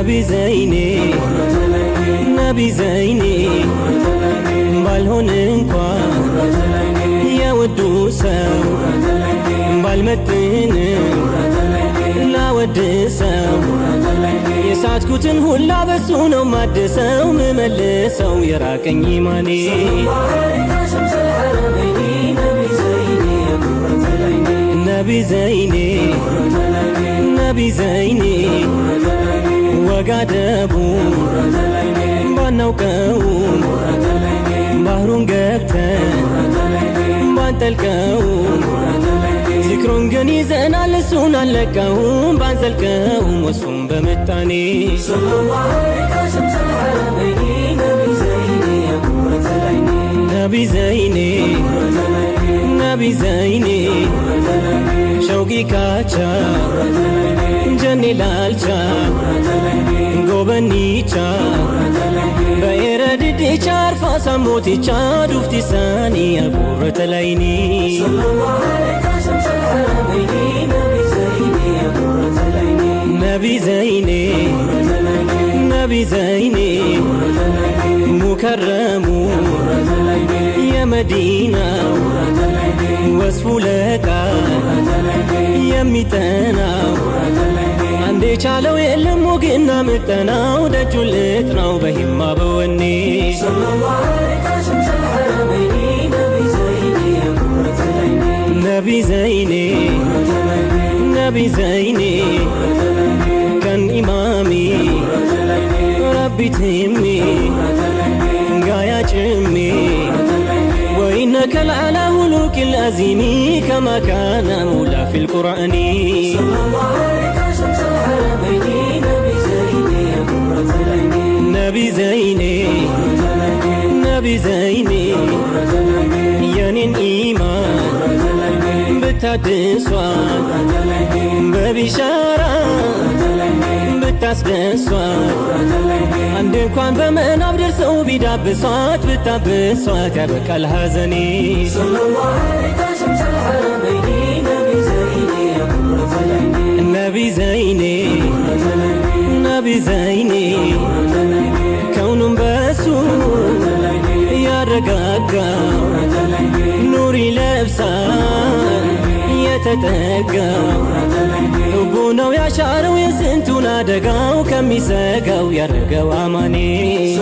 نبي زيني نبي زيني بالهون انقوى يا ودوسا بالمتن لا ودسا يسعد كوتن هلا بسونو مادسا ومملسا ويراكن يماني نبي زيني نبي زيني وقعدبو بانوكاوم ባህሩን ገብተን ባንጠልቀውም ዚክሩን ግን ይዘናል እሱን አንለቀውም ባንዘልቀውም ወሱም በምጣኔ ነቢ ዘይኔ ነቢ ዘይኔ ሸውቂ ካቻ ጀኔ ላልቻ ጎበኒቻ بإرادتي عارفة سموتي شادوفتي ساني أبورة العيني صلى الله عليك شمس الحرمين نبي زيني نبي زيني مكرم يا مدينة وصف لك يا ميتنا አንዴ ቻለው የለም ወግና ምጠናው ደጁን ልጥናው በሂማ በወኔ ነቢ ዘይኔ ነቢ ዘይኔ ከን ኢማሚ ረቢ ትሚ ጋያ ጭሚ وإنك لعلى هلوك الأزيم كما كان مولا في القرآن نبي زيني نبي زيني يانين إيمان بتادسوان ببشارة بتاسدسوان عندن كوان بمن عبدر سو بيدابسوات بتابسوات يبكى الهزني صلى الله عليك شمس الحرمين نبي زيني نبي زيني كون بسو يا رقاقا نوري لبسان يتتقا حبونا ويا شعر ويسنتونا دقاو كم يساقا ويا رقا واماني